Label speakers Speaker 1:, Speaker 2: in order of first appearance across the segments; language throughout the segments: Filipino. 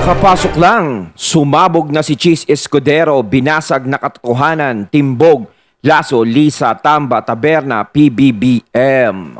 Speaker 1: Kakapasok lang, sumabog na si Cheese Escudero, binasag na katotohanan, timbog, laso, Lisa, Tamba, Taberna, PBBM.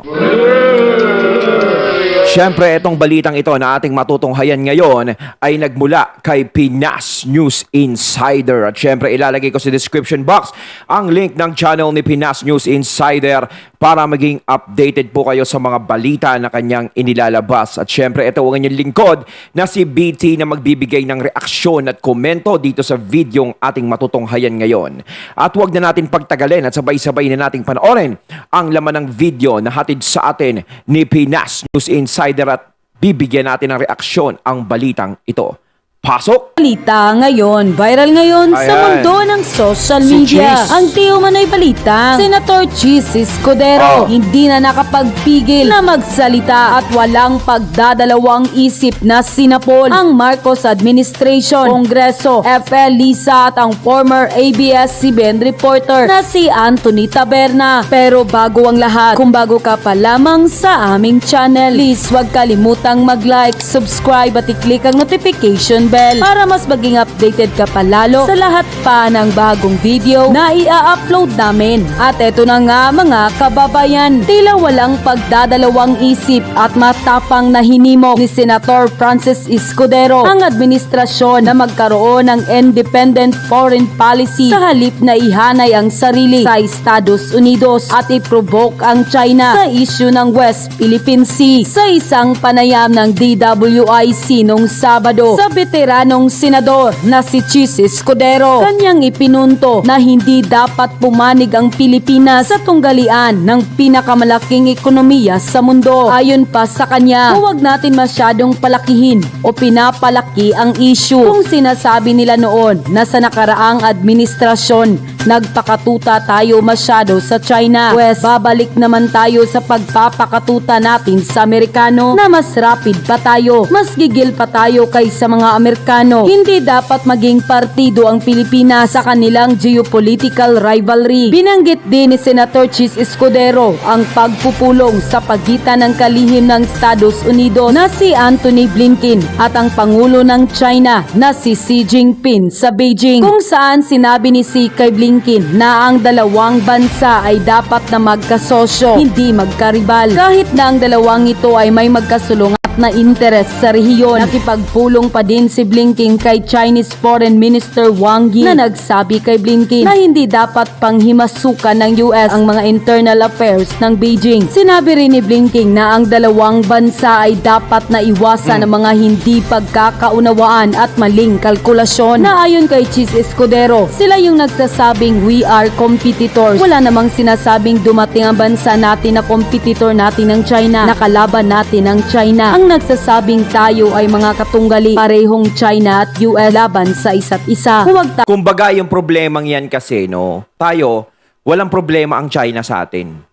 Speaker 1: Siyempre, itong balitang ito na ating matutunghayan ngayon ay nagmula kay Pinas News Insider. At siyempre, ilalagay ko sa description box ang link ng channel ni Pinas News Insider para maging updated po kayo sa mga balita na kanyang inilalabas. At siyempre, ito ang inyong lingkod na si BT na magbibigay ng reaksyon at komento dito sa videong ating matutunghayan ngayon. At huwag na natin pagtagalin at sabay-sabay na nating panoorin ang laman ng video na hatid sa atin ni Pinas News Insider at bibigyan natin ng reaksyon ang balitang ito. Pasok!
Speaker 2: Balita ngayon, viral ngayon sa mundo ng social media.
Speaker 1: Cheese.
Speaker 2: Ang di umano'y balita, Senator Cheese Escudero hindi na nakapagpigil na magsalita at walang pagdadalawang isip na sinapol ang Marcos administration, Kongreso, FL Lisa at ang former ABS-CBN reporter na si Anthony Taberna. Pero bago ang lahat, kung bago ka pa lamang sa aming channel, please huwag kalimutang mag-like, subscribe at i-click ang notification bell para mas maging updated ka palalo sa lahat pa ng bagong video na i-upload namin. At eto na nga mga kababayan, tila walang pagdadalawang isip at matapang na hinimok ni Senator Francis Escudero ang administrasyon na magkaroon ng independent foreign policy sa halip na ihanay ang sarili sa Estados Unidos at i-provoke ang China sa issue ng West Philippine Sea. Sa isang panayam ng DWIC noong Sabado, sa veteranong senador na si Cheese Escudero, kanyang ipinunto na hindi dapat pumanig ang Pilipinas sa tunggalian ng pinakamalaking ekonomiya sa mundo. Ayon pa sa kanya, huwag natin masyadong palakihin o pinapalaki ang issue. Kung sinasabi nila noon na sa nakaraang administrasyon nagpakatuta tayo masyado sa China, West, babalik naman tayo sa pagpapakatuta natin sa Amerikano na mas rapid pa tayo, mas gigil pa tayo kaysa mga Amerikano. Hindi dapat maging partido ang Pilipinas sa kanilang geopolitical rivalry. Binanggit din ni Senator Cheese Escudero ang pagpupulong sa pagitan ng kalihim ng Estados Unidos na si Antony Blinken at ang Pangulo ng China na si Xi Jinping sa Beijing, kung saan sinabi ni Xi kay Blinken na ang dalawang bansa ay dapat na magkasosyo, hindi magkaribal. Kahit na ang dalawang ito ay may magkasulungan na interes sa rehiyon. Nakipagpulong pa din si Blinken kay Chinese Foreign Minister Wang Yi na nagsabi kay Blinken na hindi dapat panghimasukan ng US ang mga internal affairs ng Beijing. Sinabi rin ni Blinken na ang dalawang bansa ay dapat na iwasan ang mga hindi pagkakaunawaan at maling kalkulasyon, na ayon kay Cheese Escudero, sila yung nagsasabing we are competitors. Wala namang sinasabing dumating ang bansa natin na competitor natin ng China, nakalaban natin ng China. Ang nagsasabing tayo ay mga katunggali, parehong China at US laban sa isa't isa.
Speaker 1: Kumbaga yung problemang yan kasi, no, tayo, walang problema ang China sa atin.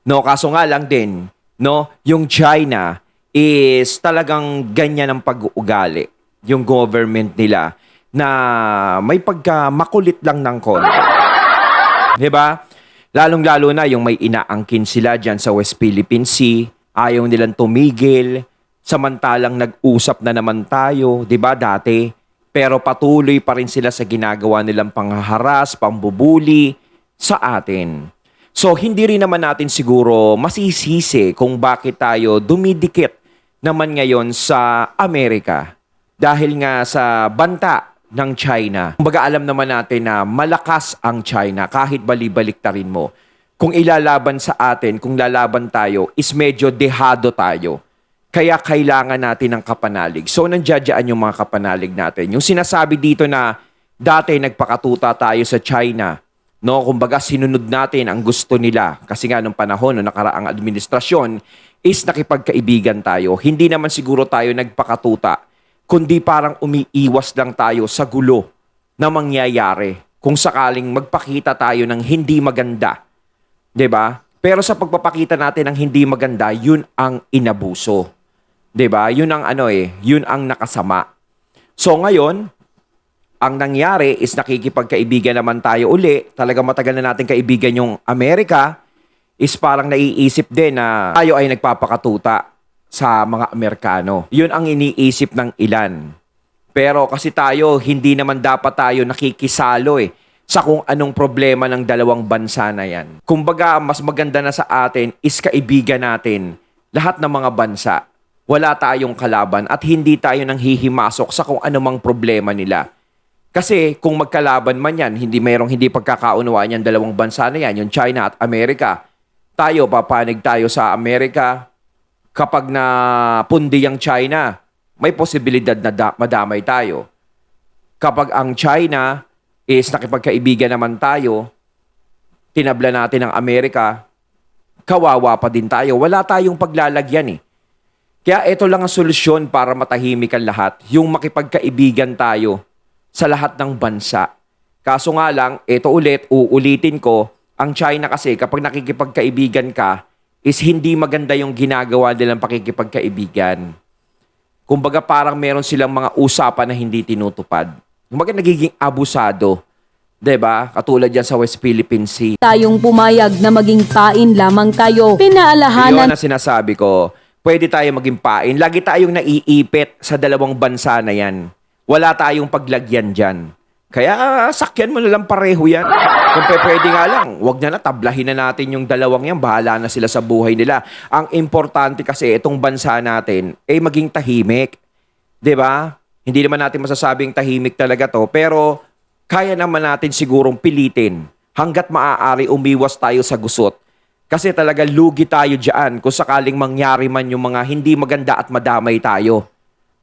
Speaker 1: No, kaso nga lang din, no, yung China is talagang ganyan ang pag-uugali. Yung government nila na may pagka-makulit lang ng konti. Diba? Lalong-lalo na yung may inaangkin sila dyan sa West Philippine Sea, ayaw nilang tumigil, samantalang nag-usap na naman tayo, 'di ba, dati? Pero patuloy pa rin sila sa ginagawa nilang panghaharas, pambubuli sa atin. So, hindi rin naman natin siguro masisisi kung bakit tayo dumidikit naman ngayon sa Amerika. Dahil nga sa banta ng China. Kumbaga alam naman natin na malakas ang China kahit bali-baliktarin mo. Kung ilalaban sa atin, kung lalaban tayo, is medyo dehado tayo. Kaya kailangan natin ng kapanalig. So, nandiyadyaan yung mga kapanalig natin. Yung sinasabi dito na dati nagpakatuta tayo sa China, no? Kumbaga, sinunod natin ang gusto nila. Kasi nga nung panahon, nung nakaraang administrasyon, is nakipagkaibigan tayo. Hindi naman siguro tayo nagpakatuta, kundi parang umiiwas lang tayo sa gulo na mangyayari kung sakaling magpakita tayo ng hindi maganda. 'Di ba? Pero sa pagpapakita natin ng hindi maganda, yun ang inabuso. 'Di ba? Yun ang yun ang nakasama. So ngayon, ang nangyari is nakikipagkaibigan naman tayo uli. Talaga matagal na natin kaibigan yung Amerika, is parang naiisip din na tayo ay nagpapakatuta sa mga Amerikano. Yun ang iniisip ng ilan. Pero kasi tayo, hindi naman dapat tayo nakikisalo sa kung anong problema ng dalawang bansa na yan. Kumbaga, mas maganda na sa atin is kaibigan natin lahat ng mga bansa. Wala tayong kalaban at hindi tayo nang hihimasok sa kung anumang problema nila. Kasi kung magkalaban man yan, hindi pagkakaunawaan yan dalawang bansa na yan, yung China at Amerika. Tayo, papanig tayo sa Amerika. Kapag napundi ang China, may posibilidad na madamay tayo. Kapag ang China is nakipagkaibigan naman tayo, tinabla natin ang Amerika, kawawa pa din tayo. Wala tayong paglalagyan Kaya ito lang ang solusyon para matahimik ang lahat, yung makipagkaibigan tayo sa lahat ng bansa. Kaso nga lang, ito uulitin ko, ang China kasi kapag nakikipagkaibigan ka, is hindi maganda yung ginagawa nilang pakikipagkaibigan. Kumbaga parang meron silang mga usapan na hindi tinutupad. Kumbaga nagiging abusado. 'Di ba? Katulad yan sa West Philippine Sea.
Speaker 2: Tayong pumayag na maging pain lamang tayo.
Speaker 1: Yun
Speaker 2: Pinaalahanan
Speaker 1: na sinasabi ko, pwede tayo maging pain. Lagi tayong naiipit sa dalawang bansa na yan. Wala tayong paglagyan dyan. Kaya sakyan mo na lang pareho yan. Kung pwede nga lang, wag na tablahin na natin yung dalawang yan. Bahala na sila sa buhay nila. Ang importante kasi itong bansa natin ay maging tahimik. 'Di ba? Hindi naman natin masasabing tahimik talaga to, pero kaya naman natin sigurong pilitin hanggat maaari umiwas tayo sa gusot. Kasi talaga lugi tayo dyan kung sakaling mangyari man yung mga hindi maganda at madamay tayo.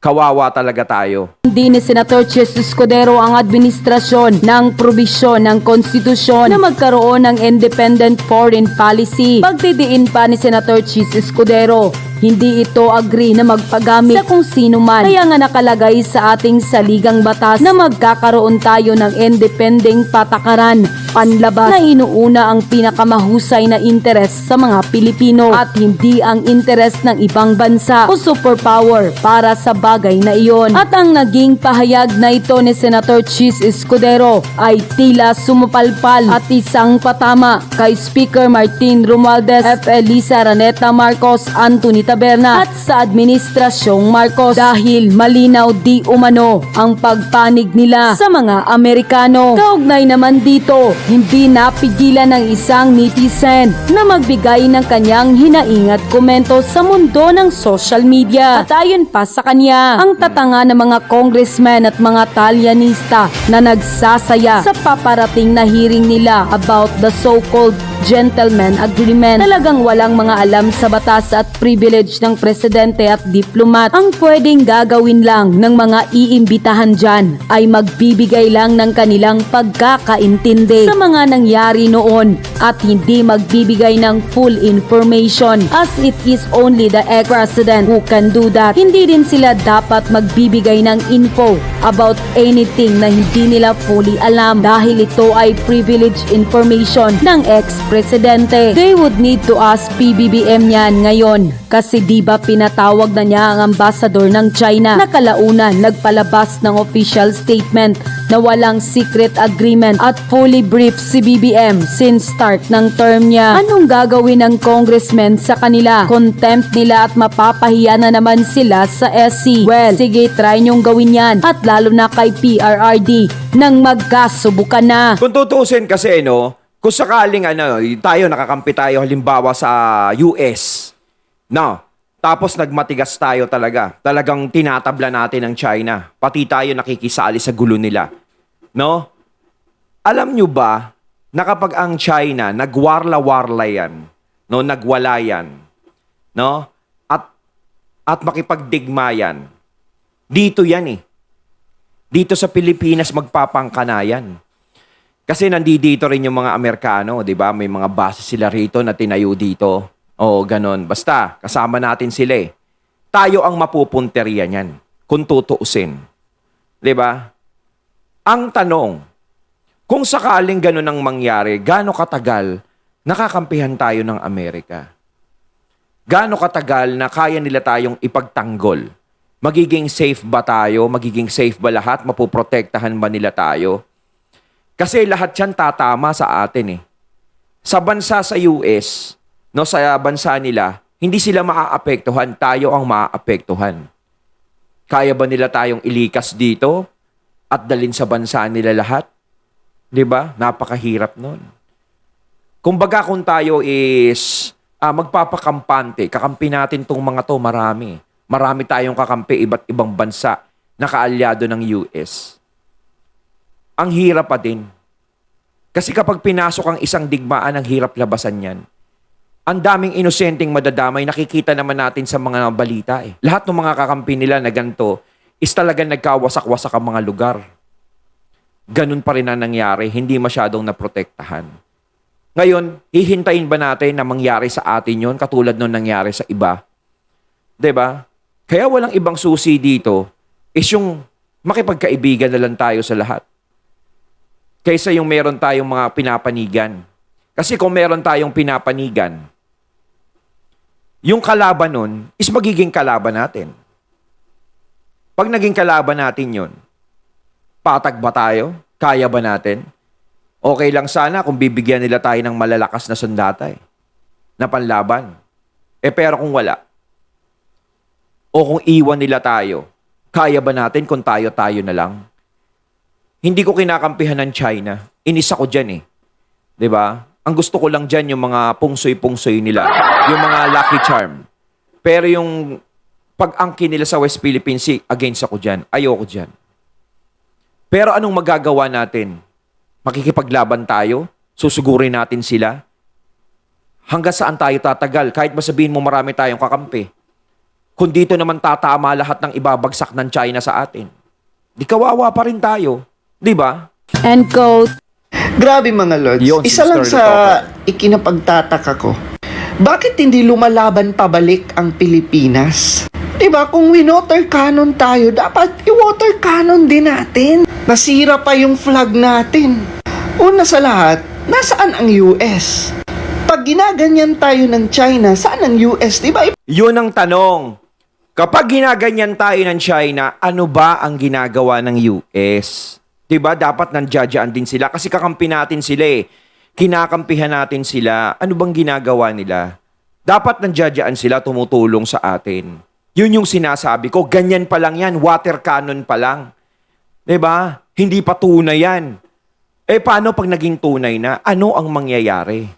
Speaker 1: Kawawa talaga tayo.
Speaker 2: Hindi ni Senator Chis Escudero ang administrasyon ng probisyon ng konstitusyon na magkaroon ng independent foreign policy. Pagdidiin pa ni Senator Chis Escudero, hindi ito agree na magpagamit sa kung sino man. Kaya nga nakalagay sa ating saligang batas na magkakaroon tayo ng independent patakaran, panlabas na inuuna ang pinakamahusay na interes sa mga Pilipino at hindi ang interes ng ibang bansa o superpower para sa bagay na iyon. At ang naging pahayag na ito ni Senator Chis Escudero ay tila sumupalpal at isang patama kay Speaker Martin Romualdez, F. Elisa Raneta Marcos, Anthony Taberna at sa Administrasyong Marcos dahil malinaw di umano ang pagpanig nila sa mga Amerikano. Kaugnay naman dito, hindi napigilan ng isang netizen na magbigay ng kanyang hinaing at komento sa mundo ng social media. At ayon pa sa kanya, ang tatanga ng mga congressmen at mga talyanista na nagsasaya sa paparating na hearing nila about the so-called gentleman agreement. Talagang walang mga alam sa batas at privilege ng presidente at diplomat. Ang pwedeng gagawin lang ng mga iimbitahan dyan ay magbibigay lang ng kanilang pagkakaintindi sa mga nangyari noon at hindi magbibigay ng full information as it is only the ex-president who can do that. Hindi din sila dapat magbibigay ng info about anything na hindi nila fully alam dahil ito ay privileged information ng ex-presidente. They would need to ask PBBM yan ngayon kasi di ba pinatawag na niya ang ambassador ng China na kalaunan nagpalabas ng official statement na walang secret agreement at fully briefed si BBM since start ng term niya. Anong gagawin ng congressman sa kanila? Contempt nila at mapapahiya na naman sila sa SC. Well, sige, try nyong gawin yan at lalo na kay PRRD nang magkasubukan na.
Speaker 1: Kung tutusin kasi, kung sakaling tayo, nakakampi tayo halimbawa sa US, tapos nagmatigas tayo talaga. Talagang tinatabla natin ang China. Pati tayo nakikisali sa gulo nila. Alam nyo ba na kapag ang China nagwarla-warla yan, nagwala yan, at makipagdigma yan, dito yan Dito sa Pilipinas magpapangkanayan. Kasi nandito rin yung mga Amerikano, di ba? May mga base sila rito na tinayo dito. O ganon. Basta, kasama natin sila Tayo ang mapupunteriya niyan kung tutuusin. Di ba? Ang tanong, kung sakaling ganon ang mangyari, gaano katagal nakakampihan tayo ng Amerika? Gaano katagal na kaya nila tayong ipagtanggol? Magiging safe ba tayo? Magiging safe ba lahat? Mapuprotektahan ba nila tayo? Kasi lahat yan tatama sa atin Sa bansa sa US, sa bansa nila, hindi sila maaapektuhan, tayo ang maaapektuhan. Kaya ba nila tayong ilikas dito at dalhin sa bansa nila lahat? 'Di ba? Napakahirap nun. Kumbaga kung tayo is magpapakampante, kakampi natin tong mga to, marami. Marami tayong kakampi, iba't ibang bansa na kaalyado ng US. Ang hirap pa din. Kasi kapag pinasok ang isang digmaan, ang hirap labasan yan. Ang daming inosenteng madadamay, nakikita naman natin sa mga balita eh. Lahat ng mga kakampi nila na ganito is talagang nagkawasak-wasak ang mga lugar. Ganun pa rin ang nangyari, hindi masyadong naprotektahan. Ngayon, hihintayin ba natin na mangyari sa atin yon katulad nung nangyari sa iba? 'Di ba? Kaya walang ibang susi dito is yung makipagkaibigan na lang tayo sa lahat. Kaysa yung meron tayong mga pinapanigan. Kasi kung meron tayong pinapanigan, yung kalaban nun is magiging kalaban natin. Pag naging kalaban natin yun, patag ba tayo? Kaya ba natin? Okay lang sana kung bibigyan nila tayo ng malalakas na sundata na panlaban. Pero kung wala, o kung iwan nila tayo, kaya ba natin kung tayo-tayo na lang? Hindi ko kinakampihan ng China. Inis ako dyan eh. 'Di ba? Ang gusto ko lang dyan yung mga pungsoy-pungsoy nila. Yung mga lucky charm. Pero yung pag-angkin nila sa West Philippine Sea, against ako dyan. Ayoko dyan. Pero anong magagawa natin? Makikipaglaban tayo? Susugurin natin sila? Hanggang saan tayo tatagal? Kahit masabihin mo marami tayong kakampi. Kung dito naman tatama lahat ng ibabagsak ng China sa atin. Di kawawa pa rin tayo. Di ba?
Speaker 2: End quote.
Speaker 3: Grabe mga Lods.
Speaker 1: Yun,
Speaker 3: Isa lang
Speaker 1: Sister
Speaker 3: sa
Speaker 1: Talker.
Speaker 3: ikinapagtataka ko. Bakit hindi lumalaban pabalik ang Pilipinas? Diba, kung winoter cannon tayo, dapat i-water cannon din natin. Nasira pa yung flag natin. Una sa lahat, nasaan ang US? Pag ginaganyan tayo ng China, saan ang US? Diba,
Speaker 1: Yun ang tanong. Kapag ginaganyan tayo ng China, ano ba ang ginagawa ng US? Diba? Dapat nandiyadyaan din sila kasi kakampi natin sila eh. Kinakampihan natin sila. Ano bang ginagawa nila? Dapat nandiyadyaan sila, tumutulong sa atin. Yun yung sinasabi ko. Ganyan pa lang yan. Water cannon pa lang. Diba? Hindi pa tunay yan. Paano pag naging tunay na? Ano ang mangyayari?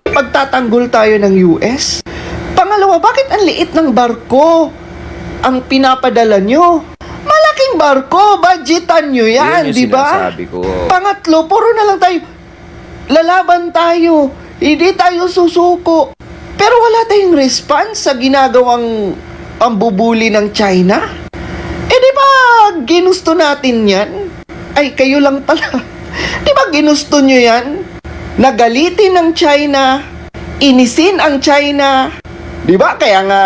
Speaker 3: pagtatanggol tayo ng US? Pangalawa, bakit ang liit ng barko ang pinapadala nyo? Malaking barko, budgetan nyo yan,
Speaker 1: Yun yung
Speaker 3: di ba?
Speaker 1: sinasabi ko.
Speaker 3: Pangatlo, puro na lang tayo, lalaban tayo, hindi tayo susuko. Pero wala tayong response sa ginagawang pambubuli ng China? Di ba ginusto natin yan? Ay, kayo lang pala. Di ba ginusto nyo yan? Nagalitin ng China, inisin ang China. Di ba? Kaya nga,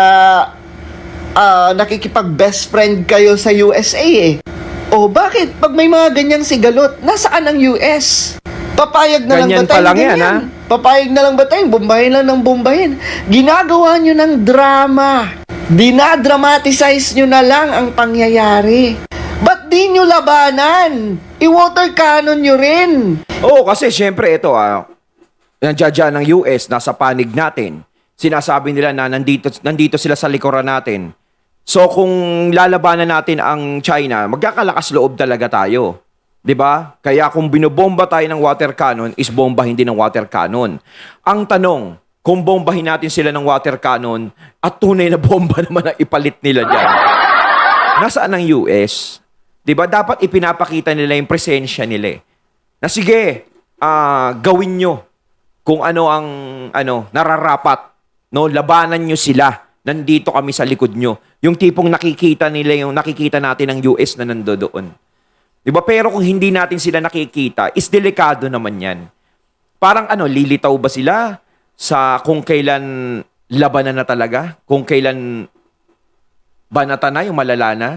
Speaker 3: nakikipag-best friend kayo sa USA eh. O bakit? Pag may mga ganyang sigalot, nasaan ang US? Papayag na
Speaker 1: Ganyan
Speaker 3: lang ba
Speaker 1: pa
Speaker 3: tayong
Speaker 1: lang yan,
Speaker 3: ganyan?
Speaker 1: ha?
Speaker 3: Papayag na lang ba tayong bombahin lang ng bombahin? Ginagawa nyo ng drama. Dinadramatize nyo na lang ang pangyayari. Ba't di nyo labanan? I-water cannon nyo rin.
Speaker 1: Oo, kasi syempre ito, nandiyan ng US, nasa panig natin. Sinasabi nila na nandito sila sa likuran natin. So kung lalabanan natin ang China, magkakalakas loob talaga tayo. 'Di ba? Kaya kung binobomba tayo ng water cannon, is bombahin din ng water cannon. Ang tanong, kung bombahin natin sila ng water cannon at tunay na bomba naman ang ipalit nila diyan. Nasaan ang US? 'Di ba? Dapat ipinapakita nila yung presensya nila. Na sige, gawin nyo kung ano ang nararapat. No, labanan nyo sila. Nandito kami sa likod nyo. Yung tipong nakikita nila, yung nakikita natin ng US na nandoon. Diba? Pero kung hindi natin sila nakikita, is delikado naman yan. Parang lilitaw ba sila sa kung kailan labanan na talaga? Kung kailan banata na, yung malala na?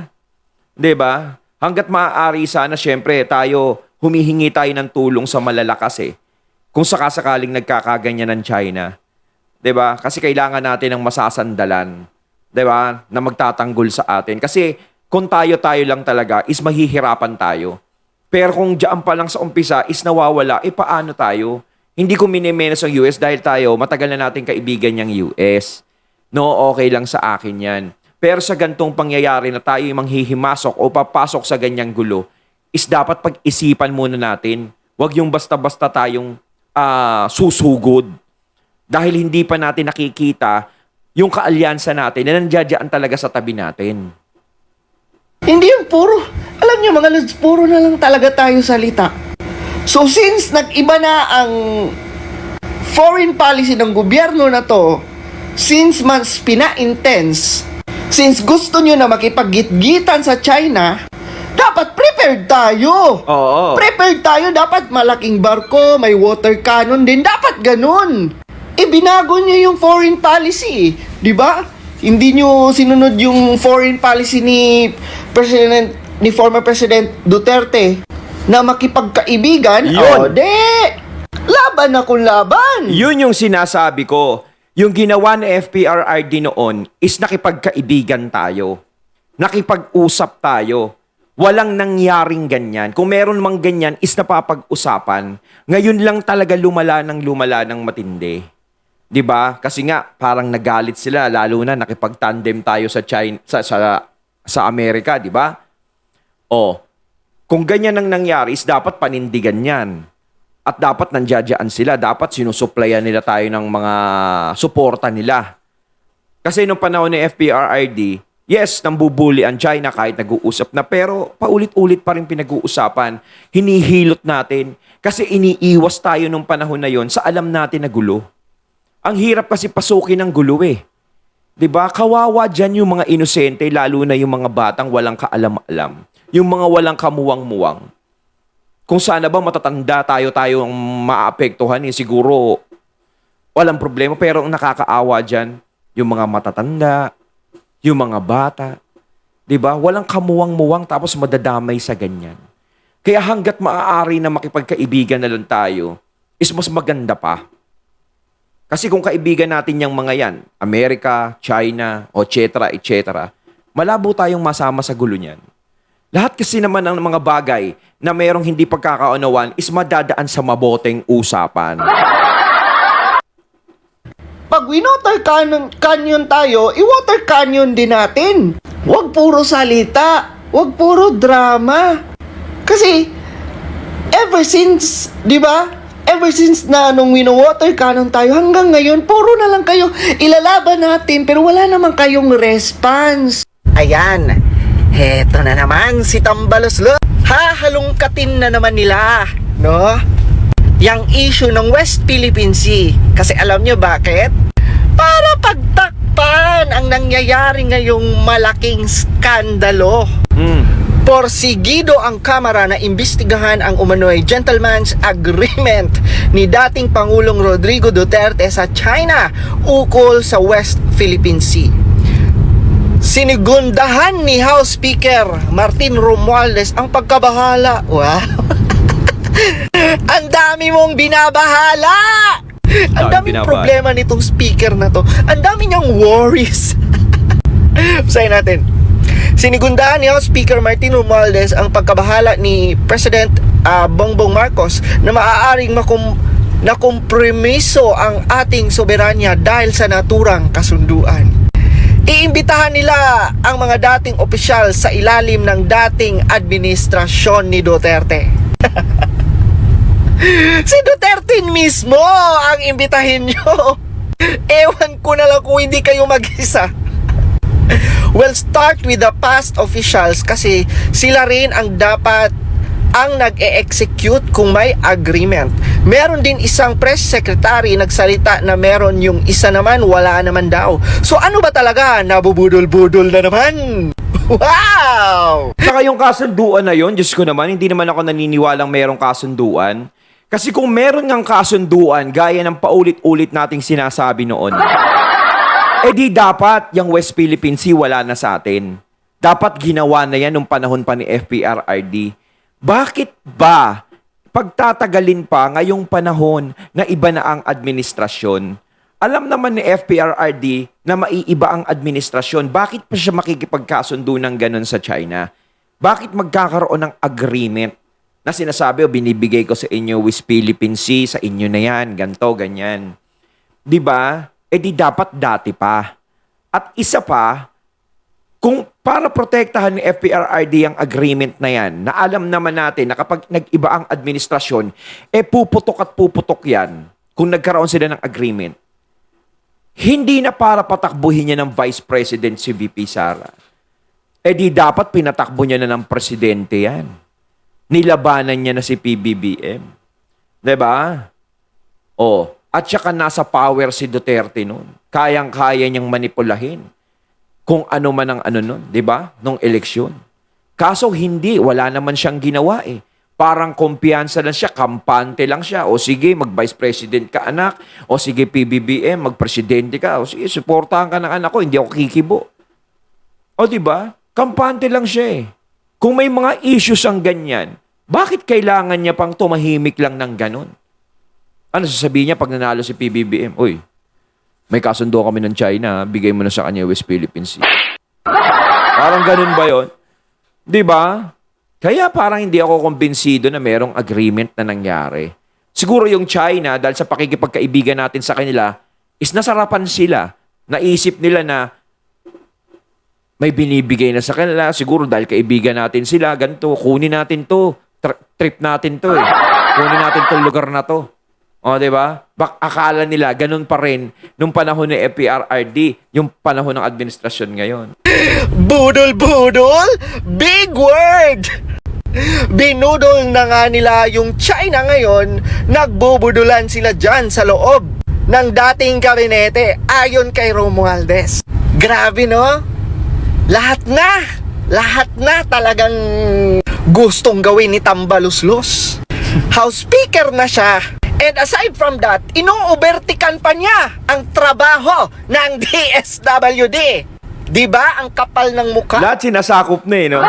Speaker 1: Diba? Hanggat maaari sana, syempre, humihingi tayo ng tulong sa malalakas eh. Kung sakasakaling nagkakaganyan ng China. 'Di ba? Kasi kailangan natin ng masasandalan, 'di ba? Na magtatanggol sa atin. Kasi kung tayo lang talaga is mahihirapan tayo. Pero kung diyan pa lang sa umpisa is nawawala, paano tayo? Hindi ko minimenos ang US dahil tayo matagal na nating kaibigan yung US. No, okay lang sa akin 'yan. Pero sa gantong pangyayari na tayo yung manghihimasok o papasok sa ganyang gulo, is dapat pag-isipan muna natin. Huwag yung basta-basta tayong susugod. Dahil hindi pa natin nakikita yung kaalyansa natin na nandiyadyaan talaga sa tabi natin.
Speaker 3: Hindi yung puro. Alam niyo mga lods, puro na lang talaga tayo salita. So since nag-iba na ang foreign policy ng gobyerno na to, since mas pina-intense, since gusto nyo na makipag-gitgitan sa China, dapat prepared tayo.
Speaker 1: Oo.
Speaker 3: Prepared tayo, dapat malaking barko, may water cannon din, dapat ganun. Binago nyo yung foreign policy, di ba? Hindi nyo sinunod yung foreign policy ni former President Duterte na makipagkaibigan.
Speaker 1: Yun.
Speaker 3: Laban na kung laban.
Speaker 1: Yun yung sinasabi ko. Yung ginawa ni FPRRD noon is nakipagkaibigan tayo. Nakipag-usap tayo. Walang nangyaring ganyan. Kung meron mang ganyan, is napapag-usapan. Ngayon lang talaga lumala ng matindi. 'Di ba? Kasi nga parang nagalit sila lalo na nakipag-tandem tayo sa China sa Amerika, 'di ba? Oh. Kung ganyan ang nangyari, is dapat panindigan 'yan. At dapat nandiyadyaan sila, dapat sinusuplayan nila tayo ng mga suporta nila. Kasi nung panahon ni FPRRD, yes, nambubuli ang China kahit nag-uusap na, pero paulit-ulit pa rin pinag-uusapan. Hinihilot natin kasi iniiwas tayo nung panahon na yon sa alam natin na gulo. Ang hirap kasi pasukin ng gulo eh. 'Di ba? Kawawa diyan yung mga inosente, lalo na yung mga batang walang kaalam-alam. Yung mga walang kamuwang-muwang. Kung sana ba matatanda tayo ang maapektuhan eh, siguro walang problema. Pero ang nakakaawa diyan, yung mga matatanda, yung mga bata, 'di ba? Walang kamuwang-muwang tapos madadamay sa ganyan. Kaya hangga't maaari na makipagkaibigan na lang tayo, is mas maganda pa. Kasi kung kaibigan natin yung mga yan, Amerika, China, etc., malabo tayong masama sa gulo niyan. Lahat kasi naman ng mga bagay na mayroong hindi pagkakaunawan is madadaan sa maboteng usapan.
Speaker 3: Pag winoter canyon tayo, i-water canyon din natin. Huwag puro salita, huwag puro drama. Kasi, ever since, di ba? Ever since na nung wino-water cannon tayo, hanggang ngayon, puro na lang kayo ilalaban natin, pero wala naman kayong response. Ayan, heto na naman si Tambaloslo. Hahalungkatin na naman nila, no? Yang issue ng West Philippine Sea. Kasi alam nyo bakit? Para pagtakpan ang nangyayari ngayong malaking skandalo. Porsigido ang Kamara na imbestigahan ang umano'y gentleman's agreement ni dating Pangulong Rodrigo Duterte sa China ukol sa West Philippine Sea. Sinigundahan ni House Speaker Martin Romualdez ang pagkabahala. Wow! Ang dami mong binabahala! Ang daming problema nitong speaker na to. Ang dami niyang worries. Basahin natin. Sinigundahan ni House Speaker Martin Romualdez ang pagkabahala ni President Bongbong Marcos na maaaring nakompromiso ang ating soberanya dahil sa naturang kasunduan. Iimbitahan nila ang mga dating opisyal sa ilalim ng dating administrasyon ni Duterte. Si Duterte mismo ang imbitahin nyo. Ewan ko na lang kung hindi kayo mag-isa. We'll start with the past officials kasi sila rin ang dapat ang nag-e-execute kung may agreement. Meron din isang press secretary nagsalita na meron, yung isa naman wala naman daw. So ano ba talaga? Nabubudol-budol na naman. Wow!
Speaker 1: Saka yung kasunduan na yun, Diyos ko naman, hindi naman ako naniniwalang merong kasunduan. Kasi kung meron ngang kasunduan, gaya ng paulit-ulit nating sinasabi noon, di dapat yung West Philippine Sea wala na sa atin. Dapat ginawa na yan nung panahon pa ni FPRRD. Bakit ba pagtatagalin pa ngayong panahon na iba na ang administrasyon? Alam naman ni FPRRD na maiiba ang administrasyon. Bakit pa siya makikipagkasundo ng ganun sa China? Bakit magkakaroon ng agreement na sinasabi, binibigay ko sa inyo West Philippine Sea, sa inyo na yan, ganto, ganyan. Diba? Di dapat dati pa. At isa pa, para protektahan ng FPRRD ang agreement na yan, na alam naman natin na kapag nag-iba ang administrasyon, puputok at puputok yan kung nagkaroon sila ng agreement. Hindi na para patakbuhin niya ng Vice President si VP Sara. Di dapat pinatakbo niya na ng presidente yan. Nilabanan niya na si PBBM. Diba? At saka nasa power si Duterte nun. Kayang-kaya niyang manipulahin kung ano man ang ano nun, di ba? Nung eleksyon. Kaso hindi, wala naman siyang ginawa eh. Parang kumpiyansa lang siya, kampante lang siya. O sige, mag-vice president ka anak. O sige, PBBM, mag-presidente ka. O sige, supportahan ka ng anak ko, hindi ako kikibo. O di ba? Kampante lang siya eh. Kung may mga issues ang ganyan, bakit kailangan niya pang tumahimik lang ng ganun? Ano sasabihin niya pag nanalo si PBBM? Uy, may kasundo kami ng China, bigay mo na sa kanya West Philippine Sea. Parang ganun ba yon? Di ba? Kaya parang hindi ako kumbinsido na merong agreement na nangyari. Siguro yung China, dahil sa pakikipagkaibigan natin sa kanila, is nasarapan sila. Naisip nila na may binibigay na sa kanila. Siguro dahil kaibigan natin sila, ganito, kunin natin to. Trip natin to eh. Kunin natin tong lugar na to. O, di ba? Akala nila, ganun pa rin nung panahon ni FPRRD, yung panahon ng administrasyon ngayon.
Speaker 3: Budol-budol? Big word! Binudol na nga nila yung China ngayon, nagbubudulan sila dyan sa loob ng dating kabinete ayon kay Romualdez. Grabe no? Lahat na talagang gustong gawin ni Tambaluslos. House Speaker na siya. And aside from that, inuubertikan pa niya ang trabaho ng DSWD. Diba? Ang kapal ng mukha.
Speaker 1: Lahat sinasakop na eh, no?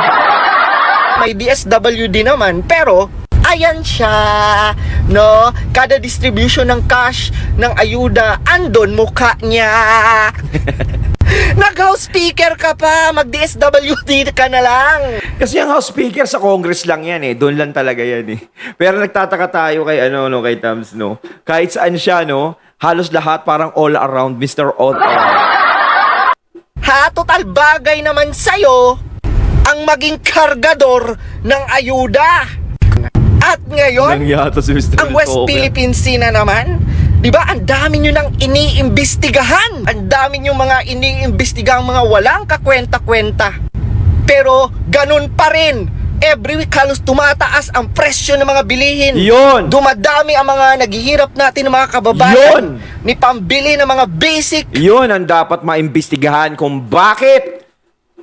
Speaker 3: May DSWD naman, pero ayan siya, no? Kada distribution ng cash, ng ayuda, andon mukha niya. Nag-house speaker ka pa, mag-DSWD ka na lang.
Speaker 1: Kasi ang House Speaker sa Congress lang yan eh. Doon lang talaga yan eh. Pero nagtataka tayo kay kay Tams, no? Kahit saan siya, no? Halos lahat parang all around Mr. All Around.
Speaker 3: Ha, total bagay naman sa'yo ang maging kargador ng ayuda. At ngayon,
Speaker 1: Nangyata si Mr.
Speaker 3: ang West
Speaker 1: Toker.
Speaker 3: Philippine Sea na naman, di ba? Ang dami nyo nang iniimbestigahan. Ang dami nyo mga iniimbestigang mga walang kakwenta-kwenta. Pero ganun pa rin. Every week halos tumataas ang presyo ng mga bilihin.
Speaker 1: Yun!
Speaker 3: Dumadami ang mga naghihirap natin ng mga kababayan.
Speaker 1: Yun!
Speaker 3: Ni pambili ng mga basic.
Speaker 1: Yun ang dapat maimbestigahan kung bakit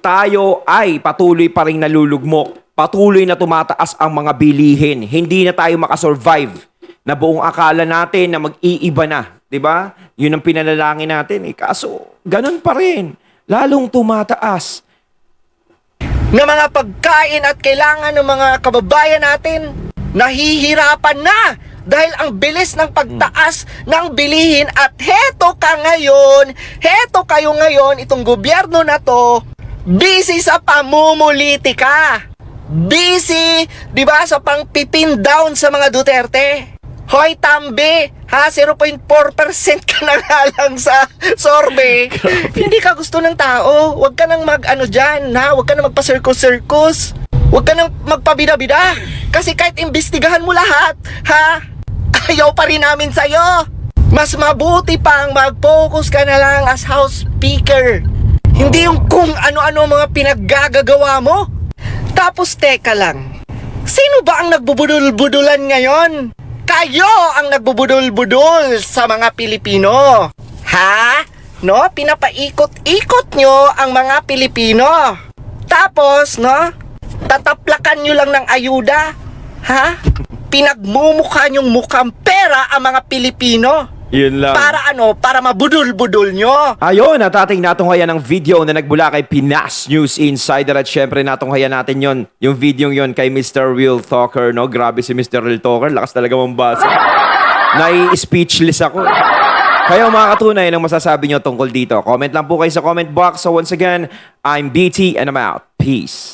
Speaker 1: tayo ay patuloy pa rin nalulugmok. Patuloy na tumataas ang mga bilihin. Hindi na tayo makasurvive na buong akala natin na mag-iiba na. Diba? Yun ang pinanalangin natin. Kaso, ganun pa rin. Lalong tumataas.
Speaker 3: Na mga pagkain at kailangan ng mga kababayan natin nahihirapan na dahil ang bilis ng pagtaas ng bilihin at heto kayo ngayon, itong gobyerno na to, busy sa pamumulitika. Busy, di ba, sa pang-pipin down sa mga Duterte. Hoy, Tambi, ha, 0.4% ka na nga lang sa sorbe. Hindi ka gusto ng tao. Huwag ka nang mag-ano dyan, ha? Huwag ka nang magpa-circus-circus. Huwag ka nang magpabida-bida. Kasi kahit imbestigahan mo lahat, ha? Ayaw pa rin namin sa'yo. Mas mabuti pang mag-focus ka na lang as House Speaker. Hindi yung kung ano-ano mga pinaggagawa mo. Tapos teka lang, sino ba ang nagbubudol-budulan ngayon? Kayo ang nagbubudol-budol sa mga Pilipino. Ha? No? Pinapaikot-ikot nyo ang mga Pilipino. Tapos, no? Tataplakan nyo lang ng ayuda. Ha? Pinagmumukha nyong mukhang pera ang mga Pilipino.
Speaker 1: Yun lang.
Speaker 3: Para ano? Para mabudol-budol nyo.
Speaker 1: Ayun, at ating natunghayan ng video na nagbula kay Pinas News Insider at syempre natunghayan natin yon, yung video yon kay Mr. Real Talker, no? Grabe si Mr. Real Talker, lakas talaga mambasa. Nai-speechless ako. Kaya mga katunay, anong masasabi nyo tungkol dito? Comment lang po kayo sa comment box. So once again, I'm BT and I'm out. Peace.